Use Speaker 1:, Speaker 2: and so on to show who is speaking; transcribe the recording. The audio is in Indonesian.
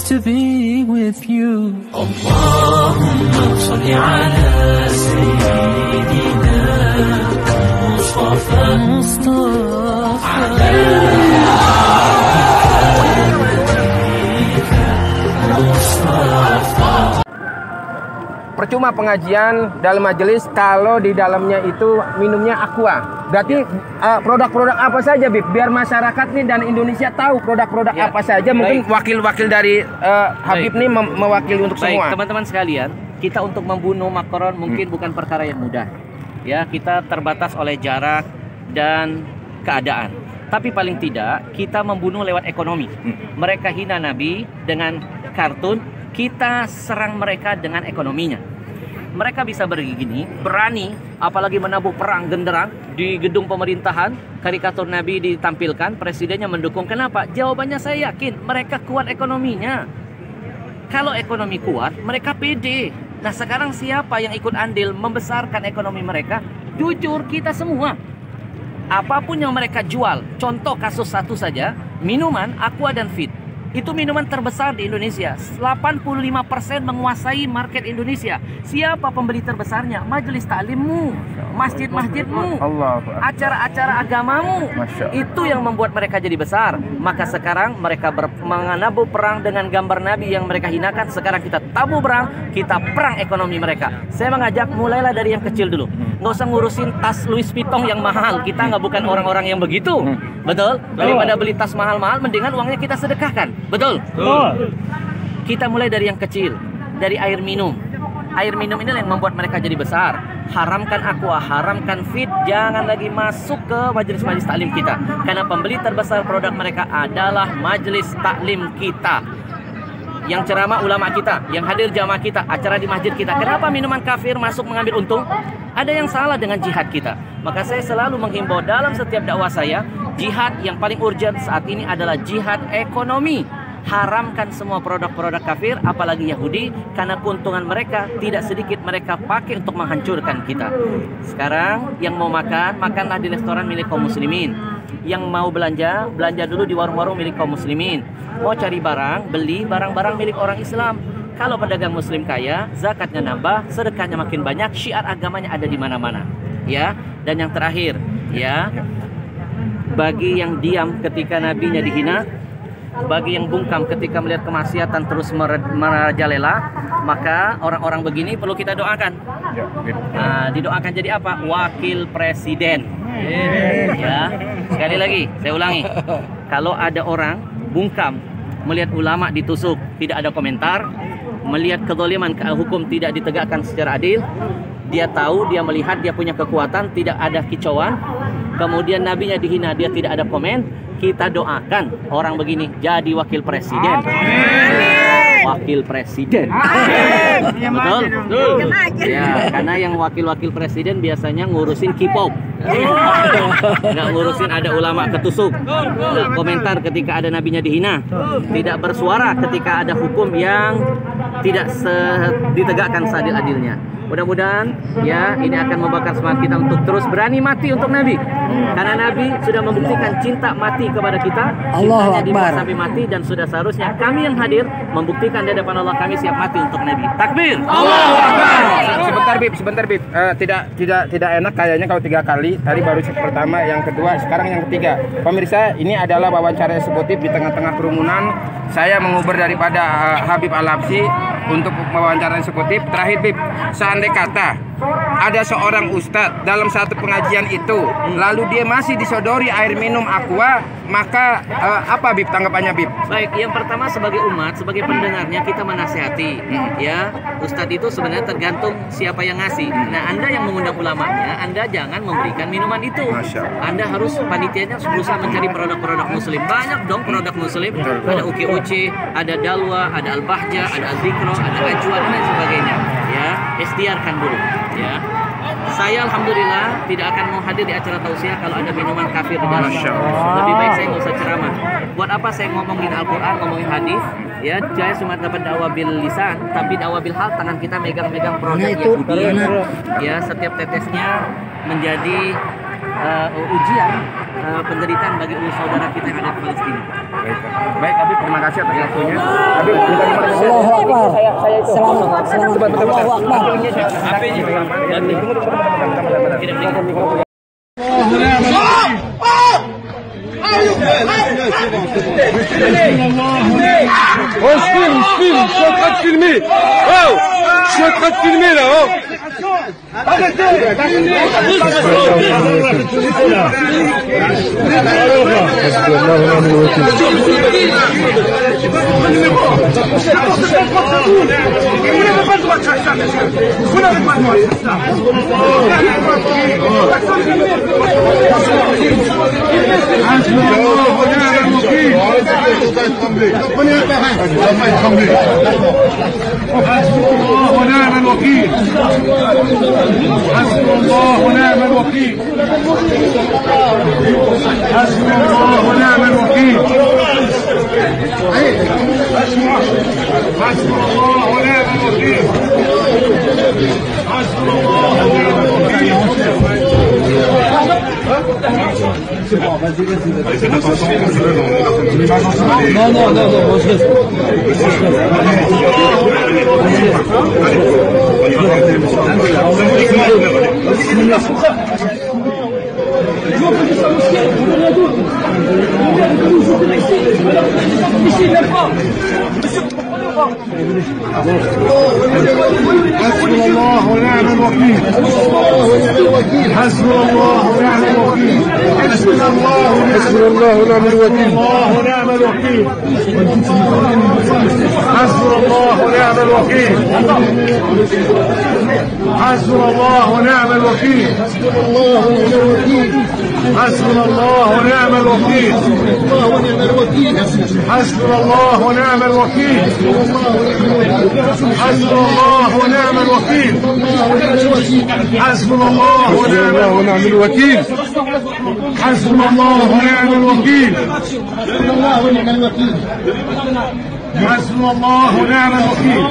Speaker 1: to be with you. Allahumma salli ala sayyidina Mustafa
Speaker 2: Percuma pengajian dalam majelis kalau di dalamnya itu minumnya aqua. Berarti produk-produk apa saja, Bib? Biar masyarakat nih dan Indonesia tahu produk-produk apa saja. Mungkin wakil-wakil dari Habib nih mewakili untuk semua.
Speaker 3: Teman-teman sekalian, kita untuk membunuh Macron mungkin bukan perkara yang mudah. Ya, kita terbatas oleh jarak dan keadaan. Tapi paling tidak kita membunuh lewat ekonomi. Mereka hina Nabi dengan kartun, kita serang mereka dengan ekonominya. Mereka bisa begini, berani, apalagi menabuh perang genderang di gedung pemerintahan, karikatur Nabi ditampilkan, presidennya mendukung. Kenapa? Jawabannya saya yakin, mereka kuat ekonominya. Kalau ekonomi kuat, mereka pede. Nah sekarang siapa yang ikut andil membesarkan ekonomi mereka? Jujur kita semua. Apapun yang mereka jual, contoh kasus satu saja, minuman, Aqua dan Fit. Itu minuman terbesar di Indonesia. 85% menguasai market Indonesia. Siapa pembeli terbesarnya? Majelis taklimmu, masjid-masjidmu, acara-acara agamamu. Itu yang membuat mereka jadi besar. Maka sekarang mereka menabuh perang dengan gambar Nabi yang mereka hinakan. Sekarang kita tabuh perang, kita perang ekonomi mereka. Saya mengajak mulailah dari yang kecil dulu. Nggak usah ngurusin tas Louis Vuitton yang mahal. Kita nggak bukan orang-orang yang begitu. Betul? Daripada beli tas mahal-mahal, mendingan uangnya kita sedekahkan. Betul? Kita mulai dari yang kecil, dari air minum. Air minum ini yang membuat mereka jadi besar. Haramkan Aqua, haramkan Fit, jangan lagi masuk ke majelis-majelis taklim kita. Karena pembeli terbesar produk mereka adalah majelis taklim kita. Yang ceramah ulama kita, yang hadir jamaah kita, acara di masjid kita. Kenapa minuman kafir masuk mengambil untung? Ada yang salah dengan jihad kita. Maka saya selalu menghimbau dalam setiap dakwah saya, jihad yang paling urgent saat ini adalah jihad ekonomi. Haramkan semua produk-produk kafir, apalagi Yahudi, karena keuntungan mereka tidak sedikit mereka pakai untuk menghancurkan kita. Sekarang yang mau makan, makanlah di restoran milik kaum muslimin. Yang mau belanja, belanja dulu di warung-warung milik kaum muslimin. Mau cari barang, beli barang-barang milik orang Islam. Kalau pedagang muslim kaya, zakatnya nambah, sedekahnya makin banyak, syiar agamanya ada di mana-mana. Ya, dan yang terakhir, ya, bagi yang diam ketika nabinya dihina, bagi yang bungkam ketika melihat kemaksiatan terus merajalela, maka orang-orang begini perlu kita doakan. Nah, didoakan jadi apa? Wakil presiden. Ya, sekali lagi saya ulangi, kalau ada orang bungkam melihat ulama ditusuk tidak ada komentar, melihat kezaliman hukum tidak ditegakkan secara adil, dia tahu, dia melihat, dia punya kekuatan, tidak ada kicauan, kemudian nabinya dihina, dia tidak ada komen, kita doakan orang begini jadi wakil presiden. Wakil presiden. Betul? Ya, karena yang wakil-wakil presiden biasanya ngurusin K-pop. Nggak ngurusin ada ulama ketusuk, nggak komentar ketika ada nabinya dihina, tidak bersuara ketika ada hukum yang tidak ditegakkan seadil-adilnya. Mudah-mudahan ya ini akan membakar semangat kita untuk terus berani mati untuk Nabi. Karena Nabi sudah membuktikan cinta mati kepada kita. Cintanya dibawa sampai mati, dan sudah seharusnya kami yang hadir membuktikan di hadapan Allah kami siap mati untuk Nabi. Takbir. Allahu Akbar.
Speaker 2: Sebentar Bib. Tidak enak kayaknya kalau 3 kali. Tadi baru pertama, yang kedua, sekarang yang ketiga. Pemirsa, ini adalah wawancara eksekutif di tengah-tengah kerumunan. Saya menguber daripada Habib Al-Habsyi untuk wawancara eksekutif. Terakhir Bib, seandai kata ada seorang ustadz dalam satu pengajian itu, lalu dia masih disodori air minum Aqua, maka apa Bib tanggapannya Bib?
Speaker 3: Baik, yang pertama sebagai umat, sebagai pendengarnya kita menasihati. Ya, ustadz itu sebenarnya tergantung siapa yang ngasih. Nah, Anda yang mengundang ulamanya, Anda jangan memberikan minuman itu. Anda harus, panitianya berusaha mencari produk-produk muslim. Banyak dong produk muslim. Ada Uki-Uci, ada Dalwa, ada Al-Bahjah, ada Al-Zikro, ada Ajwa, dan lain sebagainya. Ya, ikhtiarkan dulu. Ya, saya alhamdulillah tidak akan mau hadir di acara tausiah kalau ada minuman kafir di dalam. Lebih baik saya nggak usah ceramah. Buat apa saya ngomongin Al-Quran, ngomongin hadis? Ya, saya cuma dapat dakwah bil lisan, tapi dakwah bil hal, tangan kita megang-megang produk Yahudi. Ya, setiap tetesnya menjadi ujian penderitaan bagi saudara kita yang ada di Palestina.
Speaker 2: Baik, baik Habib, terima kasih atas waktunya. Habib, minta informasi.
Speaker 4: Allahu Akbar.
Speaker 2: Saya itu.
Speaker 4: Selamat. Allahu Akbar.
Speaker 5: ونعم الوكيل. حسبنا الله ونعم الوكيل. حسبنا الله ونعم الوكيل. حسبنا الله ونعم الوكيل. حسبنا الله ونعم الوكيل. حسبنا الله ونعم الوكيل. حسبنا الله ونعم الوكيل. حسبنا الله ونعم الوكيل. ونعم الوكيل. حسبنا الله ونعم الوكيل. حسبنا الله ونعم الوكيل. حسبنا الله ونعم الوكيل. حسبنا الله ونعم الوكيل. حسبنا الله ونعم الوكيل. حسبنا الله ونعم الوكيل. حسبنا الله ونعم الوكيل. حسبنا الله ونعم الوكيل.